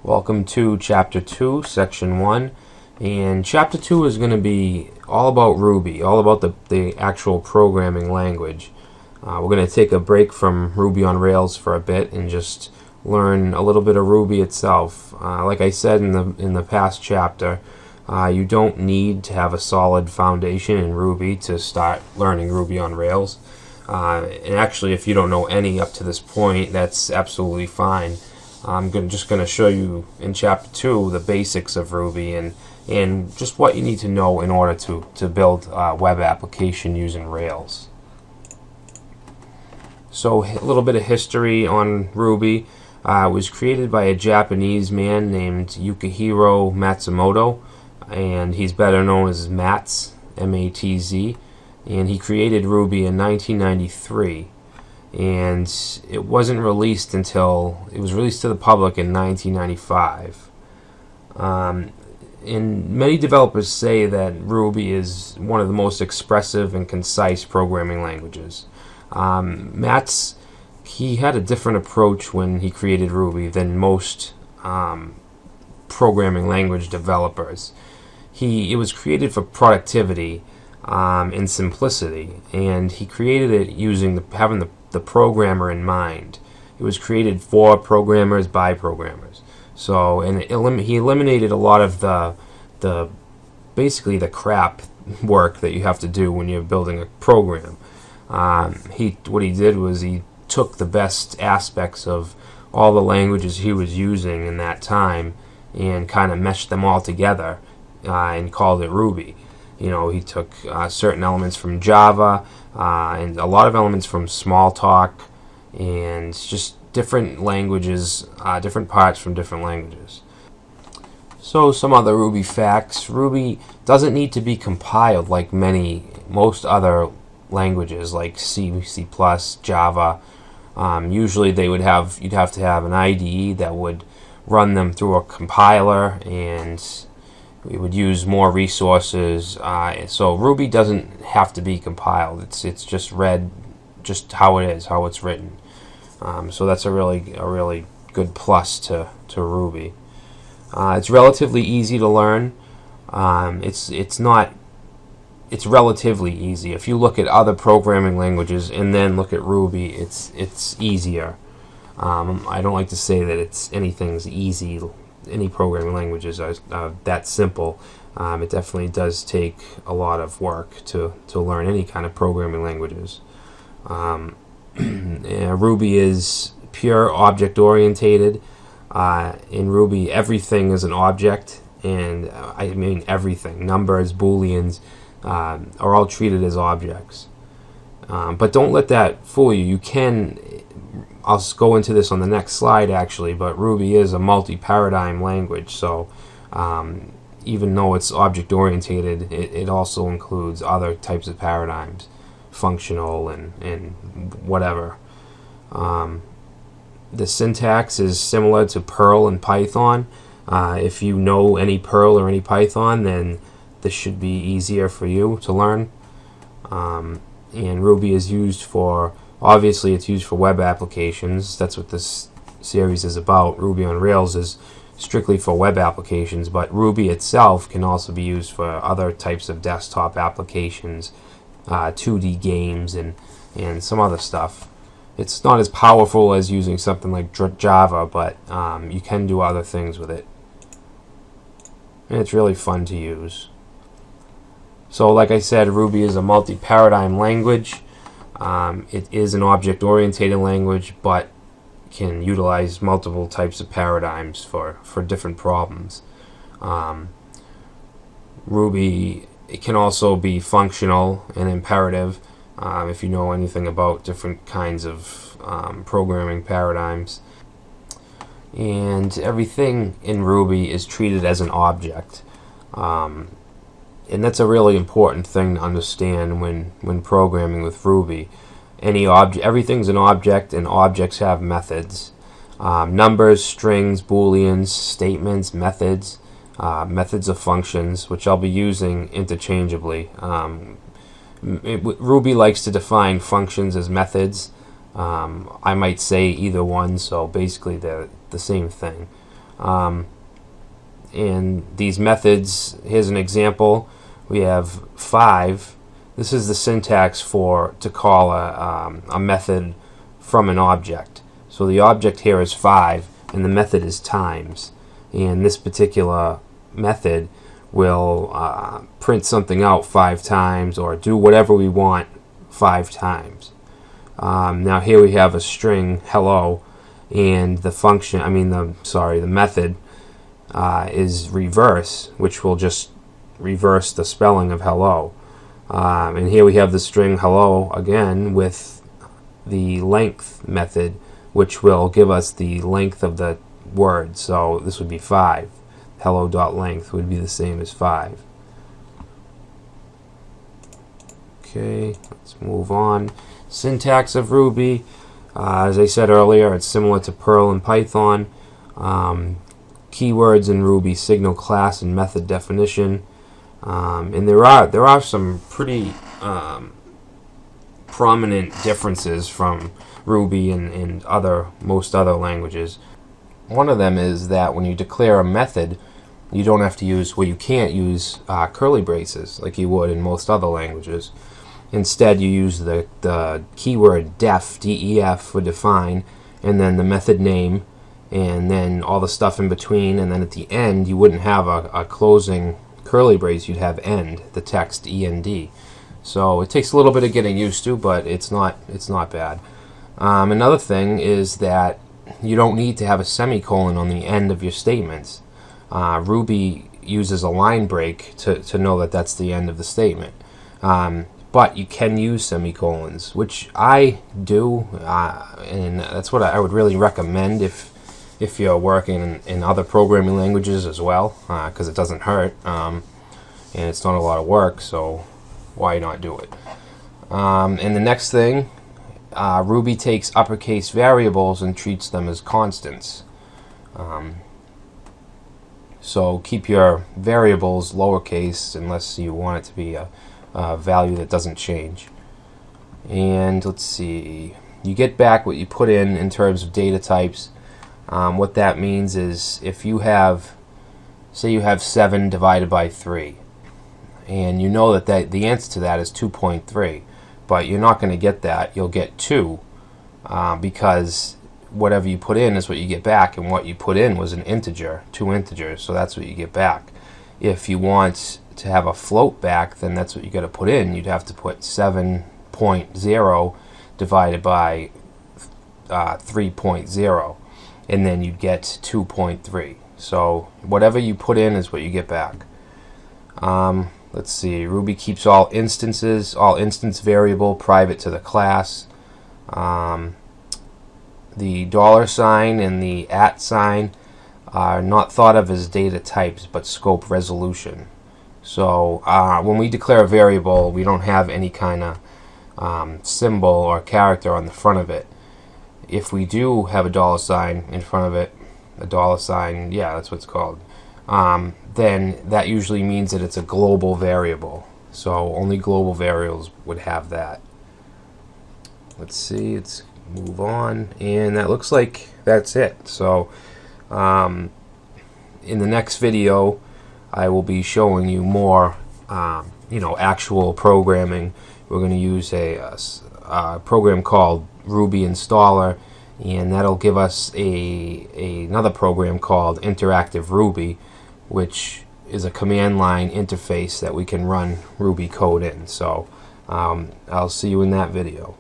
Welcome to Chapter 2, Section 1. And Chapter 2 is going to be all about Ruby, all about the actual programming language. We're going to take a break from Ruby on Rails for a bit and just learn a little bit of Ruby itself. Like I said in the past chapter, you don't need to have a solid foundation in Ruby to start learning Ruby on Rails. And actually, if you don't know any up to this point, that's absolutely fine. I'm just going to show you in Chapter 2 the basics of Ruby and just what you need to know in order to build a web application using Rails. So a little bit of history on Ruby. It was created by a Japanese man named Yukihiro Matsumoto, and he's better known as Matz, M-A-T-Z, and he created Ruby in 1993. And it wasn't released until it was released to the public in 1995. And many developers say that Ruby is one of the most expressive and concise programming languages. Matz, he had a different approach when he created Ruby than most programming language developers. It was created for productivity and simplicity, and he created it using having the programmer in mind. It was created for programmers by programmers. So, and he eliminated a lot of basically the crap work that you have to do when you're building a program. What he did was he took the best aspects of all the languages he was using in that time and kind of meshed them all together and called it Ruby. You know, he took certain elements from Java and a lot of elements from Smalltalk and just different languages, different parts from different languages. So some other Ruby facts. Ruby doesn't need to be compiled like most other languages like C, C++, Java. Usually you'd have to have an IDE that would run them through a compiler, and we would use more resources. So Ruby doesn't have to be compiled. It's just read just how it is, how it's written. So that's a really good plus to Ruby. It's relatively easy to learn. It's relatively easy. If you look at other programming languages and then look at Ruby, it's easier. I don't like to say that anything's easy. Any programming languages are that simple. It definitely does take a lot of work to learn any kind of programming languages. Ruby is pure object orientated. In Ruby, everything is an object, and I mean everything. Numbers, booleans are all treated as objects. But don't let that fool you. I'll go into this on the next slide actually, but Ruby is a multi-paradigm language, so even though it's object-oriented, it also includes other types of paradigms, functional and whatever. The syntax is similar to Perl and Python. If you know any Perl or any Python, then this should be easier for you to learn. And Ruby is obviously it's used for web applications. That's what this series is about. Ruby on Rails is strictly for web applications, but Ruby itself can also be used for other types of desktop applications, 2D games, and some other stuff. It's not as powerful as using something like Java, but you can do other things with it. And it's really fun to use. So like I said, Ruby is a multi-paradigm language. It is an object-oriented language, but can utilize multiple types of paradigms for different problems. Ruby, it can also be functional and imperative if you know anything about different kinds of programming paradigms. And everything in Ruby is treated as an object. And that's a really important thing to understand when programming with Ruby. Everything's an object, and objects have methods. Numbers, strings, booleans, statements, methods of functions, which I'll be using interchangeably. Ruby likes to define functions as methods. I might say either one, so basically they're the same thing. And these methods, here's an example. We have 5. This is the syntax to call a method from an object. So the object here is 5, and the method is times. And this particular method will print something out 5 times, or do whatever we want 5 times. Now here we have a string hello, and the function, the method is reverse, which will just reverse the spelling of hello. And here we have the string hello again with the length method, which will give us the length of the word. So this would be 5. Hello.length would be the same as 5. Okay, let's move on. Syntax of Ruby. As I said earlier, it's similar to Perl and Python. Keywords in Ruby signal class and method definition. And there are some pretty prominent differences from Ruby and most other languages. One of them is that when you declare a method, you don't have to use, you can't use curly braces like you would in most other languages. Instead, you use the keyword def, D-E-F, for define, and then the method name, and then all the stuff in between, and then at the end, you wouldn't have a closing curly brace, you'd have end, the text END. So it takes a little bit of getting used to, but it's not bad. Another thing is that you don't need to have a semicolon on the end of your statements. Ruby uses a line break to know that that's the end of the statement. But you can use semicolons, which I do, and that's what I would really recommend if you're working in other programming languages as well, because it doesn't hurt, and it's not a lot of work, so why not do it? And the next thing, Ruby takes uppercase variables and treats them as constants. So keep your variables lowercase unless you want it to be a value that doesn't change. And let's see, you get back what you put in terms of data types. What that means is if you have, say you have 7 divided by 3, and you know that the answer to that is 2.3, but you're not going to get that. You'll get 2 because whatever you put in is what you get back, and what you put in was an integer, 2 integers, so that's what you get back. If you want to have a float back, then that's what you got to put in. You'd have to put 7.0 divided by 3.0, and then you'd get 2.3. So whatever you put in is what you get back. Let's see, Ruby keeps all instance variable private to the class. The $ and the @ are not thought of as data types but scope resolution. So when we declare a variable, we don't have any kind of symbol or character on the front of it. If we do have a $ in front of it, a $, yeah, that's what it's called, then that usually means that it's a global variable. So only global variables would have that. Let's see, let's move on, and that looks like that's it. So in the next video, I will be showing you more, actual programming. We're going to use a program called Ruby Installer, and that'll give us another program called Interactive Ruby, which is a command line interface that we can run Ruby code in. So I'll see you in that video.